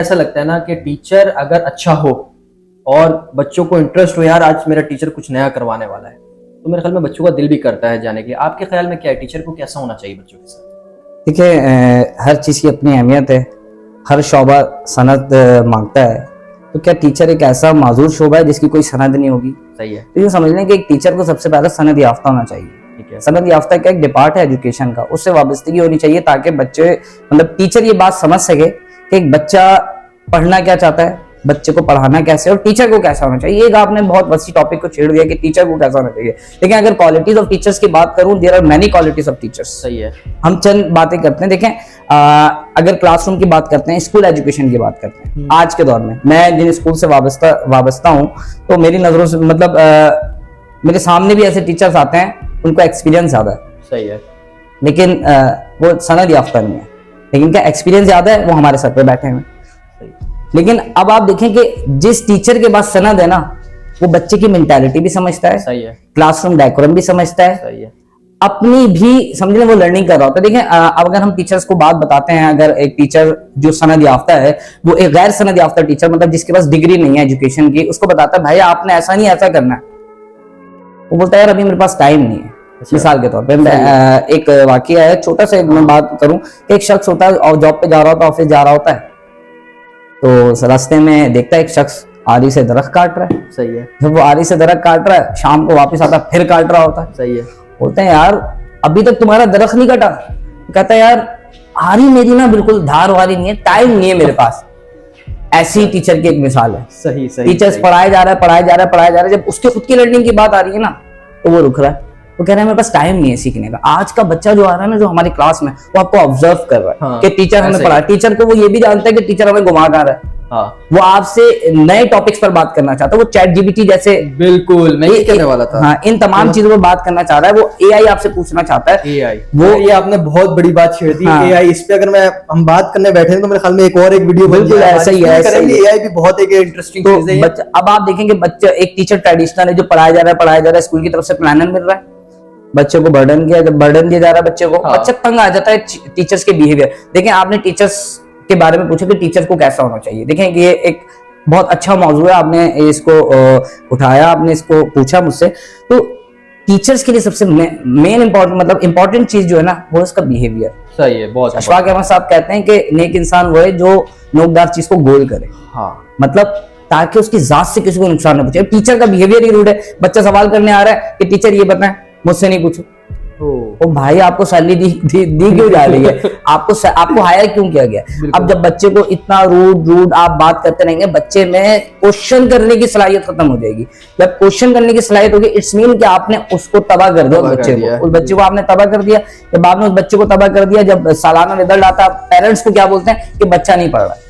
ऐसा लगता है ना कि टीचर अगर अच्छा हो और बच्चों को इंटरेस्ट हो, यार आज मेरा टीचर कुछ नया करवाने वाला है, तो मेरे ख्याल में बच्चों का दिल भी करता है जाने के। आपके ख्याल में क्या है, टीचर को कैसा होना चाहिए बच्चों के साथ? देखिए, हर चीज़ की अपनी अहमियत है, हर शोबा सनद मांगता है। तो क्या टीचर एक ऐसा माजूर शोबा है जिसकी कोई सनद नहीं होगी? सही है। तो ये समझ लें कि एक टीचर को सबसे पहले सनद याफ्ता होना चाहिए। ठीक है। सनद याफ्ता का एक डिपार्ट है एजुकेशन का, उससे वाबस्तगी होनी चाहिए ताकि बच्चे मतलब टीचर ये बात समझ सके कि एक बच्चा पढ़ना क्या चाहता है, बच्चे को पढ़ाना कैसे और टीचर को कैसा होना चाहिए। एक आपने बहुत वसी टॉपिक को छेड़ दिया कि टीचर को कैसा होना चाहिए। लेकिन अगर क्वालिटीज ऑफ टीचर्स की बात करूं, there are many qualities of teachers. सही है। हम चंद बातें करते हैं। देखें, अगर क्लासरूम की बात करते हैं, स्कूल एजुकेशन की बात करते हैं, आज के दौर में मैं जिन स्कूल से वाबस्ता हूं, तो मेरी नजरों से मतलब मेरे सामने भी ऐसे टीचर्स आते हैं, उनको एक्सपीरियंस ज्यादा है। सही है। लेकिन वो सनद याफ्ता नहीं है, लेकिन क्या एक्सपीरियंस ज्यादा है, वो हमारे सर पे बैठे हैं। लेकिन अब आप देखें कि जिस टीचर के पास सनद है ना, वो बच्चे की मेंटालिटी भी समझता है। सही है। क्लासरूम डेकोरम भी समझता है। सही है। अपनी भी समझ लें वो लर्निंग कर रहा होता है। देखें, अब अगर हम टीचर्स को बात बताते हैं, अगर एक टीचर जो सनद याफ्ता है, वो एक गैर सनद याफ्ता टीचर मतलब जिसके पास डिग्री नहीं है एजुकेशन की, उसको बताता है भाई आपने ऐसा नहीं ऐसा करना है, वो बोलता है यार अभी मेरे पास टाइम नहीं है। मिसाल के तौर पे एक वाकया है, छोटा सा एक मैं बात करूं, एक शख्स होता है और जॉब पे जा रहा होता है, ऑफिस जा रहा होता है, तो रास्ते में देखता है एक शख्स आरी से दरख्त काट रहा है। सही है। जब वो आरी से दरख्त काट रहा है, शाम को वापस आता फिर काट रहा होता है। सही है। बोलते हैं यार अभी तक तुम्हारा दरख्त नहीं कटा। कहता है यार आरी मेरी ना बिल्कुल धार वाली नहीं है, टाइम नहीं है मेरे पास। ऐसी टीचर की एक मिसाल है। सही सही। टीचर्स पढ़ाए जा रहा है, जब उसके खुद की लर्निंग की बात आ रही है ना, तो वो रुक रहा है। वो कह रहा है मेरे पास टाइम नहीं है सीखने का। आज का बच्चा जो आ रहा है ना, जो हमारी क्लास में, वो आपको ऑब्जर्व कर रहा है। हाँ, कि टीचर हमें पढ़ा, टीचर को वो ये भी जानता है कि टीचर हमें घुमा रहा है। हाँ। वो आपसे नए टॉपिक्स पर बात करना चाहता है, वो चैट जीपीटी जैसे, बिल्कुल मैं ये कहने वाला था। हाँ, इन तमाम चीजों पर बात करना चाह रहा है। वो एआई आपसे पूछना चाहता है। एआई, वो ये आपने बहुत बड़ी बात छेड़ दी। हाँ। एआई, इस पे अगर हम बात करने बैठे हैं तो मेरे ख्याल में एक और एक वीडियो बिल्कुल ऐसा ही है। एआई भी बहुत एक इंटरेस्टिंग चीज है। अब आप देखेंगे बच्चा, एक टीचर ट्रेडिशनल है जो पढ़ाया जा रहा है, स्कूल की तरफ से प्लानर मिल रहा है, बच्चे को बर्डन दिया जा रहा है बच्चे को। हाँ। बच्चा तंग आ जाता है टीचर्स के बिहेवियर। देखें, आपने टीचर्स के बारे में पूछा कि टीचर को कैसा होना चाहिए। देखें, ये एक बहुत अच्छा मौजू है, आपने इसको उठाया, आपने इसको पूछा मुझसे। तो टीचर्स के लिए सबसे मेन इंपॉर्टेंट चीज जो है ना, वो इसका बिहेवियर। सही है। बहुत अशफाक अहमद साहब कहते हैं कि नेक इंसान वो है जो नोकदार चीज को गोल करे। हाँ। मतलब ताकि उसकी जात से किसी को नुकसान न पहुंचे। टीचर का बिहेवियर ही रूड है। बच्चा सवाल करने आ रहा है कि टीचर ये बताएं, मुझसे नहीं पूछो। ओ भाई, आपको सैलरी दी क्यों जा रही है? आपको हायर क्यों किया गया? अब जब बच्चे को इतना रूड आप बात करते रहेंगे, बच्चे में क्वेश्चन करने की सलाहियत खत्म हो जाएगी। जब क्वेश्चन करने की सलाहियत होगी, इट्स मीन कि आपने उसको तबाह कर दिया। उस बच्चे को आपने तबाह कर दिया। जब आपने उस बच्चे को तबाह कर दिया, जब सालाना रिजल्ट आता, पेरेंट्स को क्या बोलते हैं कि बच्चा नहीं पढ़ रहा है।